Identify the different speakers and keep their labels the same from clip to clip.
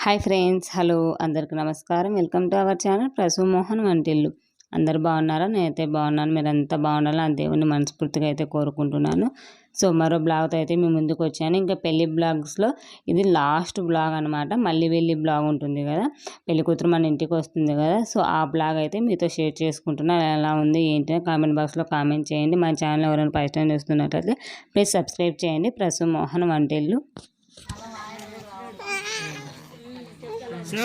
Speaker 1: Hi friends, hello అందరికి నమస్కారం. Welcome to our channel Prasu Mohan వంటిల్లు. అందరు బాగున్నారా? నేనైతే బాగున్నాను. మీరంతా బాగుండాలని ఆ దేవుని మనస్ఫూర్తిగా అయితే కోరుకుంటున్నాను. సో మరో బ్లాగ్తో అయితే మీ ముందుకు వచ్చాను. ఇంకా పెళ్లి బ్లాగ్స్లో ఇది లాస్ట్ బ్లాగ్ అనమాట. మళ్ళీ వెళ్ళి బ్లాగ్ ఉంటుంది కదా, పెళ్లి కూతురు మన ఇంటికి వస్తుంది కదా. సో ఆ బ్లాగ్ అయితే మీతో షేర్ చేసుకుంటున్నాను. ఎలా ఉంది ఏంటి కామెంట్ బాక్స్లో కామెంట్ చేయండి. మా ఛానల్ ఎవరైనా ఫస్ట్ టైం చూస్తున్నట్లయితే ప్లీజ్ సబ్స్క్రైబ్ చేయండి. ప్రసు మోహన్ వంటిల్లు.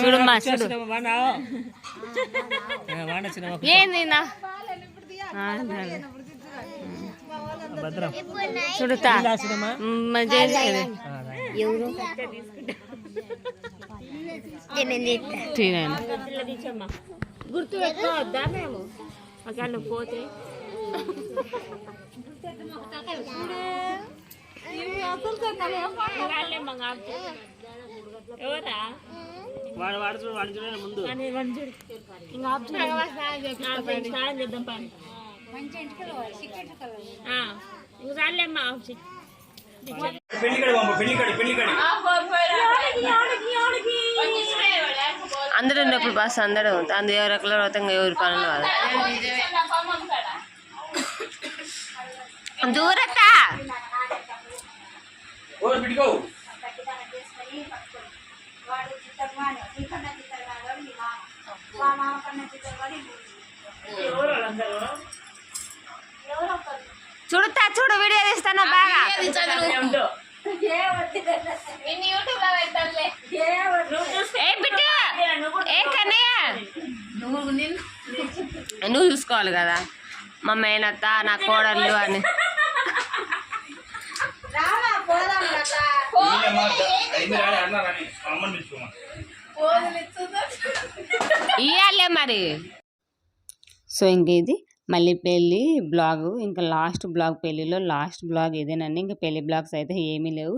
Speaker 1: చూడమ్మా చూడు ఏంది చూడుతా గుర్తు పెట్టుకోవద్దా మేము అక్కడ పోతే ఎవరా వాడు చూడు ముందు చేద్దాం పని అందరూ ఉన్నప్పుడు బస్ అందరూ అందు ఎవరి రకంగా ఎవరి పనులు కాదు. దూరక్క చూడుతా చూడు, వీడియో తీస్తాను బాగా. నువ్వు చూసుకోవాలి కదా, మా మేనత్త నా కోడళ్ళు అని. ఇయ్యాలే మరి. సో ఇంక ఇది మళ్ళీ పెళ్ళి బ్లాగ్, ఇంకా లాస్ట్ బ్లాగ్, పెళ్ళిలో లాస్ట్ బ్లాగ్ ఇదేనండి. ఇంకా పెళ్లి బ్లాగ్స్ అయితే ఏమీ లేవు.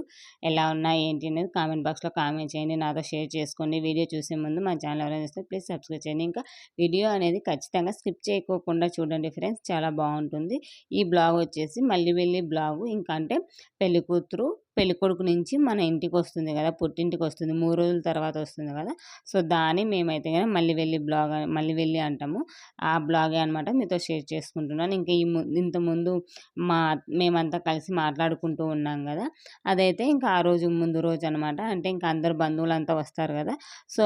Speaker 1: ఎలా ఉన్నాయి ఏంటి అనేది కామెంట్ బాక్స్లో కామెంట్ చేయండి, నాతో షేర్ చేసుకోండి. వీడియో చూసే ముందు మా ఛానల్ ఎవరైనా చూస్తే ప్లీజ్ సబ్స్క్రైబ్ చేయండి. ఇంకా వీడియో అనేది ఖచ్చితంగా స్కిప్ చేయకోకుండా చూడండి ఫ్రెండ్స్, చాలా బాగుంటుంది. ఈ బ్లాగ్ వచ్చేసి మళ్ళీ వెళ్ళి బ్లాగు. ఇంకా అంటే పెళ్లి కూతురు పెళ్లి కొడుకు నుంచి మన ఇంటికి వస్తుంది కదా, పుట్టింటికి వస్తుంది, 3 రోజుల తర్వాత వస్తుంది కదా. సో దాన్ని మేమైతే కానీ మళ్ళీ వెళ్ళి బ్లాగ్, మళ్ళీ వెళ్ళి అంటాము. ఆ బ్లాగే అనమాట మీతో షేర్ చేసుకుంటున్నాను. ఇంకా ఇంతకుముందు మేమంతా కలిసి మాట్లాడుకుంటూ ఉన్నాం కదా, అదైతే ఇంకా ఆ రోజు ముందు రోజు అనమాట. అంటే ఇంకా అందరు బంధువులంతా వస్తారు కదా. సో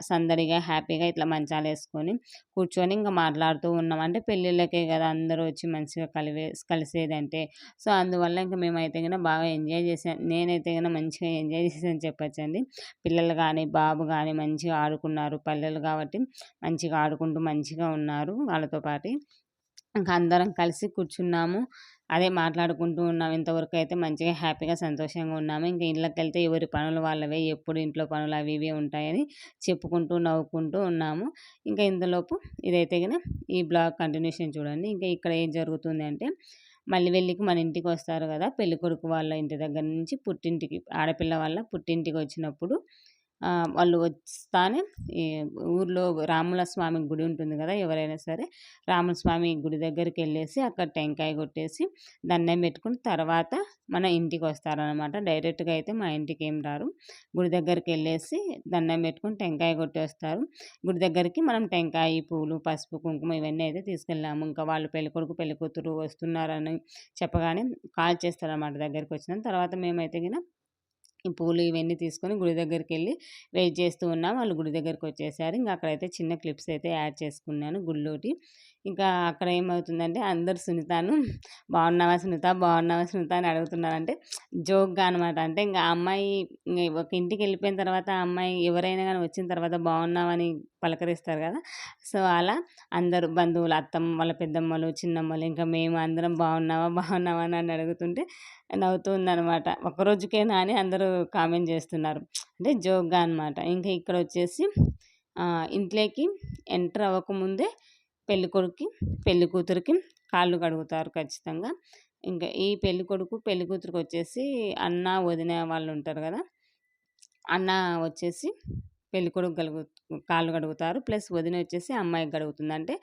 Speaker 1: సందడిగా హ్యాపీగా ఇట్లా మంచాలు వేసుకొని కూర్చొని ఇంకా మాట్లాడుతూ ఉన్నాం. అంటే పెళ్ళిళ్ళకే కదా అందరూ వచ్చి మంచిగా కలిసేదంటే. సో అందువల్ల ఇంకా మేమైతే కన్నా బాగా ఎంజాయ్ చేసాం. నేనైతే కన్నా మంచిగా ఎంజాయ్ చేసాను చెప్పచ్చండి. పిల్లలు కానీ బాబు కానీ మంచిగా ఆడుకున్నారు. పల్లెలు కాబట్టి మంచిగా ఆడుకుంటూ మంచిగా ఉన్నారు వాళ్ళతో పాటు. ఇంకా అందరం కలిసి కూర్చున్నాము, అదే మాట్లాడుకుంటూ ఉన్నాము. ఇంతవరకు అయితే మంచిగా హ్యాపీగా సంతోషంగా ఉన్నాము. ఇంకా ఇళ్ళకి వెళ్తే ఎవరి పనులు వాళ్ళవే, ఎప్పుడు ఇంట్లో పనులు అవి ఇవి ఉంటాయని చెప్పుకుంటూ నవ్వుకుంటూ ఉన్నాము. ఇంకా ఇంతలోపు ఇదైతే కన్నా ఈ బ్లాగ్ కంటిన్యూషన్ చూడండి. ఇంకా ఇక్కడ ఏం జరుగుతుంది అంటే, మళ్ళీ వెళ్ళికి మన ఇంటికి వస్తారు కదా, పెళ్ళికొడుకు వాళ్ళ ఇంటి దగ్గర నుంచి పుట్టింటికి, ఆడపిల్ల వాళ్ళ పుట్టింటికి వచ్చినప్పుడు వాళ్ళు వస్తానే ఈ ఊర్లో రాముల స్వామి గుడి ఉంటుంది కదా, ఎవరైనా సరే రాముల స్వామి గుడి దగ్గరికి వెళ్ళేసి అక్కడ టెంకాయ కొట్టేసి దండం పెట్టుకుని తర్వాత మన ఇంటికి వస్తారనమాట. డైరెక్ట్గా అయితే మా ఇంటికి ఏం రారు. గుడి దగ్గరికి వెళ్ళేసి దండం పెట్టుకుని టెంకాయ కొట్టి వస్తారు. గుడి దగ్గరికి మనం టెంకాయ, పూలు, పసుపు, కుంకుమ ఇవన్నీ అయితే తీసుకెళ్ళాము. ఇంకా వాళ్ళు పెళ్ళికొడుకు పెళ్ళికూతురు వస్తున్నారని చెప్పగానే కాల్ చేస్తారన్నమాట దగ్గరికి వచ్చిన తర్వాత. మేమైతే గిన ఈ పూలు ఇవన్నీ తీసుకొని గుడి దగ్గరికి వెళ్ళి వెయిట్ చేస్తూ ఉన్నాం. వాళ్ళు గుడి దగ్గరికి వచ్చేసారు. ఇంకా అక్కడైతే చిన్న క్లిప్స్ అయితే యాడ్ చేసుకున్నాను గుళ్ళోటి. ఇంకా అక్కడ ఏమవుతుందంటే అందరు సునీతను బాగున్నావా సునీత, బాగున్నావా సునీత అని అడుగుతున్నారంటే జోక్గా అనమాట. అంటే ఇంకా అమ్మాయి ఒక ఇంటికి వెళ్ళిపోయిన తర్వాత ఆ అమ్మాయి ఎవరైనా కానీ వచ్చిన తర్వాత బాగున్నావని పలకరిస్తారు కదా. సో అలా అందరూ బంధువులు, అత్తమ్మ వాళ్ళ పెద్దమ్మలు, చిన్నమ్మలు, ఇంకా మేము అందరం బాగున్నావా బాగున్నావా అని అడుగుతుంటే నవ్వుతూ ఉందనమాట. ఒక్కరోజుకేనా అని అందరూ కామెంట్ చేస్తున్నారు, అంటే జోక్గా అనమాట. ఇంకా ఇక్కడ వచ్చేసి ఇంట్లోకి ఎంటర్ అవ్వకముందే పెళ్ళికొడుకు పెళ్ళికూతురికి కాళ్ళు కడుగుతారు ఖచ్చితంగా. ఇంకా ఈ పెళ్ళికొడుకు పెళ్ళికూతురికి వచ్చేసి అన్న వదిన వాళ్ళు ఉంటారు కదా, అన్న వచ్చేసి పెళ్ళికొడుకు కాళ్ళు కడుగుతారు. ప్లస్ వదిన వచ్చేసి అమ్మాయికి కడుగుతుంది. అంటే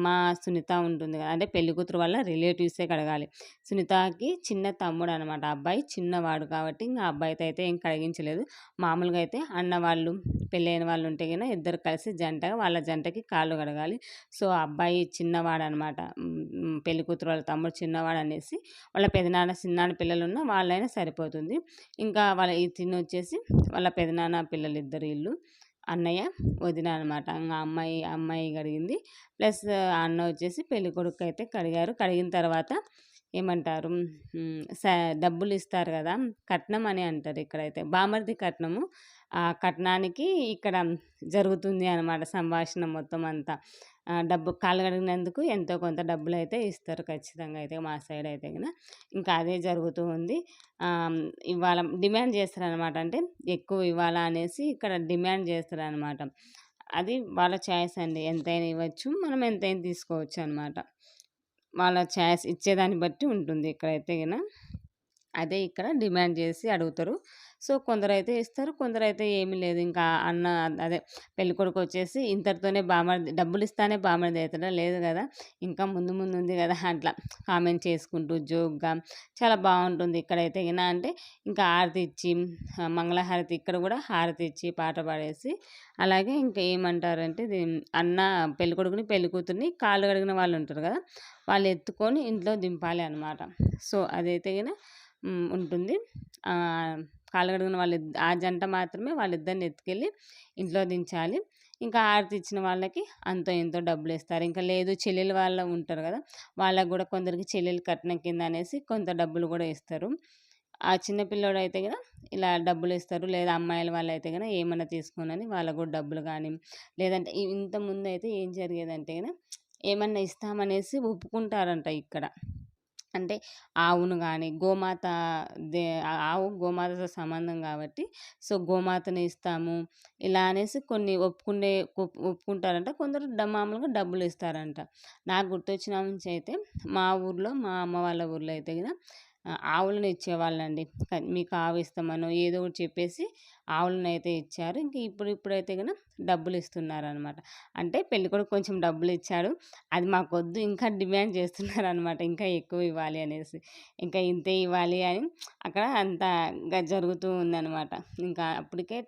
Speaker 1: మా సునీత ఉంటుంది కదా! అంటే పెళ్లి కూతురు వాళ్ళ రిలేటివ్సే కడగాలి. సునీతకి చిన్న తమ్ముడు అనమాట. అబ్బాయి చిన్నవాడు కాబట్టి ఇంక అబ్బాయితో అయితే ఏం కడిగించలేదు. మామూలుగా అయితే అన్న వాళ్ళు, పెళ్ళైన వాళ్ళు ఉంటే గిన ఇద్దరు కలిసి జంటగా వాళ్ళ జంటకి కాళ్ళు కడగాలి. సో, అబ్బాయి చిన్నవాడనమాట. పెళ్లి కూతురు వాళ్ళ తమ్ముడు చిన్నవాడనేసి వాళ్ళ పెదనాన్న, చిన్నాన్న పిల్లలున్నా వాళ్ళైనా సరిపోతుంది. ఇంకా తినొచ్చేసి వాళ్ళ పెదనాన్న పిల్లలిద్దరు ఈళ్ళు. అన్నయ్య, వదిన అనమాట. ఇంగ అమ్మాయి కడిగింది. ప్లస్ అన్న వచ్చేసి పెళ్ళికొడుకుకైతే కడిగారు. కడిగిన తర్వాత ఏమంటారు, డబ్బులిస్తారు గదా! కట్నం అని అంటారు ఇక్కడైతే. బామర్ది కట్నము. ఆ కట్నానికి ఇక్కడ జరుగుతుంది అనమాట సంభాషణ మొత్తం అంతా. కాళ్ళు కడిగినందుకు ఎంతో కొంత డబ్బులైతే ఇస్తారు ఖచ్చితంగా అయితే మా సైడ్ అయితే గిన. ఇంకా అదే జరుగుతూ ఉంది. ఇవాళ డిమాండ్ చేస్తారనమాట. అంటే ఎక్కువ ఇవ్వాలా అనేసి ఇక్కడ డిమాండ్ చేస్తారనమాట. అది వాళ్ళ చాయిస్ అండి. ఎంతైనా ఇవ్వచ్చు. మనం ఎంతైనా తీసుకోవచ్చు అనమాట. వాళ్ళ చాయిస్ ఇచ్చేదాన్ని బట్టి ఉంటుంది ఇక్కడైతే గిన. అదే ఇక్కడ డిమాండ్ చేసి అడుగుతారు. సో, కొందరైతే ఇస్తారు. కొందరైతే ఏమీ లేదు. ఇంకా అదే పెళ్ళికొడుకు వచ్చేసి ఇంతటితోనే డబ్బులిస్తానే బామర్ది అయితాడా? లేదు గదా! ఇంకా ముందు ముందు ఉంది గదా! అట్లా కామెంట్ చేసుకుంటూ జోక్‌గా చాలా బావుంటుంది ఇక్కడైతే గిన. అంటే ఇంకా హారతి ఇచ్చి మంగళహారతి ఇక్కడ గూడా హారతి ఇచ్చి పాట పాడేసి అలాగే ఇంకా ఏమంటారంటే పెళ్ళికొడుకుని, పెళ్ళికూతురిని కాళ్ళు కడిగిన వాళ్ళు ఉంటారు గదా! వాళ్ళు ఎత్తుకొని ఇంట్లో దింపాలి అనమాట. సో, అదైతే గిన ఉంటుంది. కాళ్ళు కడిగిన ఆ జంట మాత్రమే వాళ్ళిద్దరిని ఎత్తుకెళ్ళి ఇంట్లో దించాలి. ఇంకా హారతి ఇచ్చిన వాళ్ళకి అంతో ఇంతో డబ్బులిస్తారు. ఇంకా లేదు చెల్లెలు వాళ్ళు ఉంటారు గదా! వాళ్ళకి గూడా కొందరికి చెల్లెలు కట్నం కింద అనేసి కొంత డబ్బులు గూడా ఇస్తారు. ఆ చిన్న పిల్లోడైతే గన ఇలా డబ్బులిస్తారు. లేదా అమ్మాయిల వాళ్ళైతే గన ఏమన్నా తీసుకోనని వాళ్ళకి గూడా డబ్బులు గానీ, లేదంటే ఇంతకుముందయితే ఏం జరిగేదంటే గన ఏమన్నా ఇస్తామనేసి ఒప్పుకుంటారంట ఇక్కడ. అంటే ఆవును గాని, ఆవు గోమాతతో సంబంధం కాబట్టి, సో, గోమాతని ఇస్తాము. ఇలా అనేసి కొన్ని ఒప్పుకుంటారంట. కొందరు మామూలుగా డబ్బులిస్తారంట. నాకు గుర్తొచ్చిన నుంచి అయితే మా ఊర్లో, మా అమ్మ వాళ్ళ ఊర్లో అయితే గిన ఆవులను ఇచ్చేవాళ్ళండి. మీకు ఆవు ఇస్తామనో ఏదో ఒకటి చెప్పేసి ఆవులనైతే ఇచ్చారు. ఇంక ఇప్పుడైతే గన డబ్బులిస్తున్నారనమాట. అంటే పెళ్ళికొడుకు కొంచెం డబ్బులిచ్చాడు. అది మాకొద్దు ఇంకా డిమాండ్ చేస్తున్నారనమాట. ఇంకా ఎక్కువ ఇవ్వాలి అనేసి. ఇంకా ఇంతే ఇవ్వాలి అని అక్కడ అంతా జరుగుతూ ఉందనమాట. ఇంకా అప్పటికే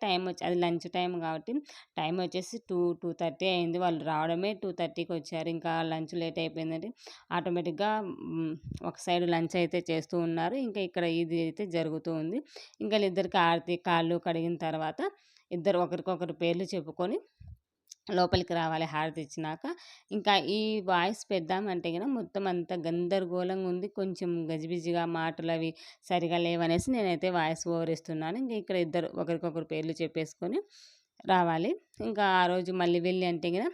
Speaker 1: అది లంచ్ టైమ్ కాబట్టి టైం వచ్చేసి 2:30 అయింది. వాళ్ళు రావడమే 2:30కి వచ్చారు. ఇంకా లంచ్ లేట్ అయిపోయిందంటే ఆటోమేటిక్‌గా ఒక సైడ్ లంచ్ అయితే చేస్తూ ఉన్నారు. ఇంకా ఇక్కడ ఇది అయితే జరుగుతూ ఉంది. ఇంకా వీళ్ళిద్దరికి హారతి, కాళ్ళు కడిగిన తర్వాత ఇద్దరు ఒకరికొకరు పేర్లు చెప్పుకొని లోపలికి రావాలి హారతి ఇచ్చినాక. ఇంకా ఈ వాయిస్ పెద్దామంటే గన మొత్తం అంతా గందరగోళంగా ఉంది. కొంచెం గజిబిజిగా మాటలవి సరిగా లేవనేసి నేనైతే వాయిస్ ఓవర్ ఇస్తున్నాను. ఇంక ఇక్కడ ఇద్దరు ఒకరికొకరు పేర్లు చెప్పేసుకొని రావాలి. ఇంకా ఆ రోజు మళ్ళీ వెళ్ళి అంటే గిన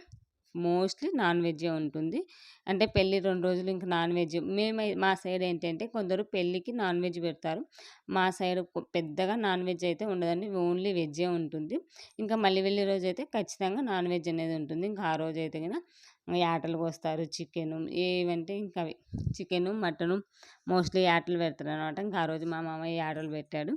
Speaker 1: మోస్ట్‌లీ నాన్ వెజ్జే ఉంటుంది. అంటే పెళ్లి 2 రోజులు ఇంక నాన్ వెజ్. మా సైడ్ ఏంటంటే కొందరు పెళ్ళికి నాన్ వెజ్ పెడతారు. మా సైడ్ పెద్దగా నాన్ వెజ్ అయితే ఉండదండి. ఓన్లీ వెజ్జే ఉంటుంది. ఇంకా మళ్ళీ వెళ్ళే రోజైతే ఖచ్చితంగా నాన్ వెజ్ అనేది ఉంటుంది. ఇంకా ఆ రోజైతే గిన యాటలు కోస్తారు. చికెను ఏవంటే ఇంకా అవి చికెను, మటను మోస్ట్‌లీ యాటలు పెడతారనమాట. ఇంకా ఆ రోజు మా మామయ్య యాటలు పెట్టాడు.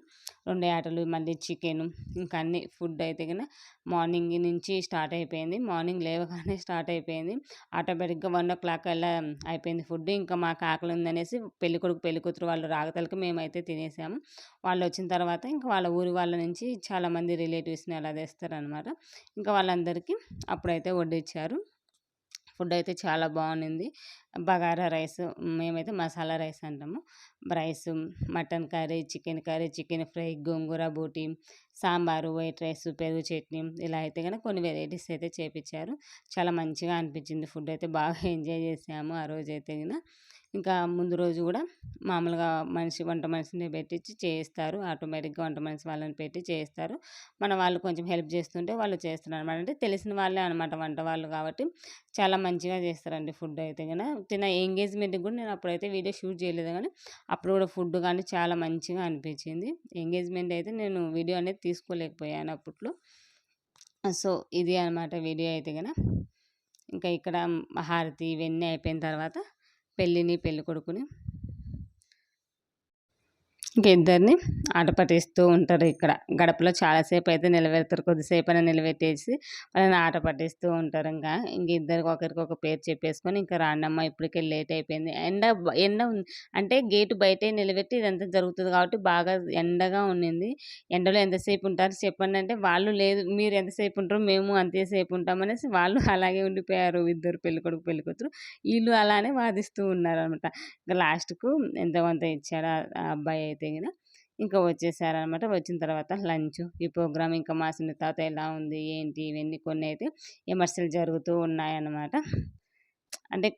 Speaker 1: 2 యాటలు మళ్ళీ చికెను ఇంకా అన్నీ ఫుడ్ అయితే గిన మార్నింగ్ నుంచి స్టార్ట్ అయిపోయింది. మార్నింగ్ లేవగానే స్టార్ట్ అయిపోయింది. ఆటోమేటిక్‌గా 1:00 కల్లా అయిపోయింది ఫుడ్. ఇంకా మాకు ఆకలి ఉందనేసి పెళ్ళికొడుకు, పెళ్ళికూతురు వాళ్ళు రాకతలకి మేమైతే తినేసాము. వాళ్ళొచ్చిన తర్వాత ఇంకా వాళ్ళ ఊరి వాళ్ళ నుంచి చాలామంది రిలేటివ్స్‌ని అలా తెస్తారనమాట. ఇంకా వాళ్ళందరికీ అప్పుడైతే వడ్డించారు. ఫుడ్ అయితే చాలా బాగుండింది. బగారా రైస్, మేమైతే మసాలా రైస్ అంటాము. Rice, mutton curry, chicken fry, gongura బోటి, సాంబారు, వైట్ రైస్, పెరుగు చట్నీ ఇలా అయితే గనక కొన్ని వెరైటీస్ అయితే చేపిచ్చారు. చాలా మంచిగా అనిపించింది. ఫుడ్ అయితే బాగా ఎంజాయ్ చేసాము ఆ రోజైతే గిన. ఇంకా ముందు రోజు గూడా మామూలుగా వంట మనిషిని పెట్టిచ్చి చేయిస్తారు. ఆటోమేటిక్‌గా వంట మనిషి వాళ్ళని పెట్టి చేయిస్తారు. మన వాళ్ళు కొంచెం హెల్ప్ చేస్తుంటే వాళ్ళు చేస్తున్నారనమాట. అంటే తెలిసిన వాళ్ళే అనమాట వంట వాళ్ళు కాబట్టి చాలా మంచిగా చేస్తారండి ఫుడ్ అయితే గన. ఎంగేజ్‌మెంట్‌కి గూడా నేను అప్పుడైతే వీడియో షూట్ చేయలేదు గానీ, అప్పుడు గూడా ఫుడ్ గానీ చాలా మంచిగా అనిపించింది. ఎంగేజ్‌మెంట్ అయితే నేను వీడియో అనేది తీసుకోలేకపోయాను అప్పట్లో. సో, ఇది అనమాట వీడియో అయితే గన. ఇంకా ఇక్కడ హారతి ఇవన్నీ అయిపోయిన తర్వాత పెళ్ళికొడుకుని ఇంక ఇద్దరిని ఆట పట్టిస్తూ ఉంటారు ఇక్కడ. గడపలో చాలాసేపు అయితే నిలబెడతారు. కొద్దిసేపైనా నిలబెట్టేసి వాళ్ళని ఆట పట్టిస్తూ ఉంటారు. ఇంక ఇద్దరికి ఒకరికొక పేరు చెప్పేసుకొని ఇంకా రాండమ్మా ఇప్పటికే లేట్ అయిపోయింది. ఎండ అంటే గేటు బయటే నిలబెట్టి ఇదంతా జరుగుతుంది కాబట్టి బాగా ఎండగా ఉండింది. ఎండలో ఎంతసేపు ఉంటారు చెప్పండి అంటే వాళ్ళు లేదు మీరు ఎంతసేపు ఉంటారో మేము అంతసేపు ఉంటామనేసి వాళ్ళు అలాగే ఉండిపోయారు. ఇద్దరు పెళ్ళికొడుకు పెళ్ళికూతురు. వీళ్ళు అలానే వాదిస్తూ ఉన్నారనమాట. ఇంక లాస్ట్‌కు ఎంతో కొంత ఇచ్చాడు ఆ అబ్బాయి అయితే గిన. ఇంకా వచ్చేసారనమాట. వచ్చిన తర్వాత లంచు, ఈ ప్రోగ్రామ్ ఇంకా మా సునీత తాత ఎలా ఉంది, ఏంటి ఇవన్నీ కొన్నైతే విమర్శలు జరుగుతూ ఉన్నాయన్నమాట. అంటే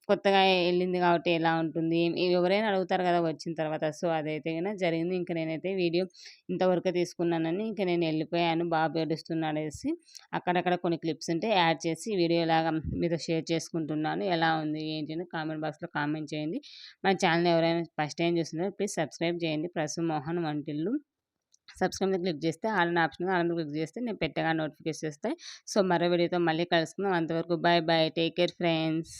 Speaker 1: కొత్తగా ఎళ్ళింది కాబట్టి ఎలా ఉంటుంది? ఎవరైనా అడుగుతారు కదా! వచ్చిన తర్వాత. సో, అదైతే గిన జరిగింది. ఇంక నేనైతే వీడియో ఇంతవరకే తీసుకున్నానని ఇంక నేను ఎళ్ళిపోయాను. బాబు ఏడుస్తున్నాడనేసి అక్కడక్కడ కొన్ని క్లిప్స్ ఉంటే యాడ్ చేసి వీడియోలాగా మీతో షేర్ చేసుకుంటున్నాను. ఎలా ఉంది? ఏంటి? అని కామెంట్ బాక్స్‌లో కామెంట్ చేయండి. మన ఛానెల్‌ని ఎవరైనా ఫస్ట్ టైమ్ చూస్తున్నారు ప్లీజ్ సబ్స్క్రైబ్ చేయండి. ప్రసు మోహన్ వంటిల్లు. సబ్స్క్రైబ్ మీద క్లిక్ చేస్తే ఆల్ అనే ఆప్షన్ ఉంది. ఆల్ మీద క్లిక్ చేస్తే నేను పెట్టగానే నోటిఫికేషన్స్ వస్తాయి. సో, మరో వీడియోతో మళ్ళీ కలుసుకుందాం. అంతవరకు bye bye. Take care friends.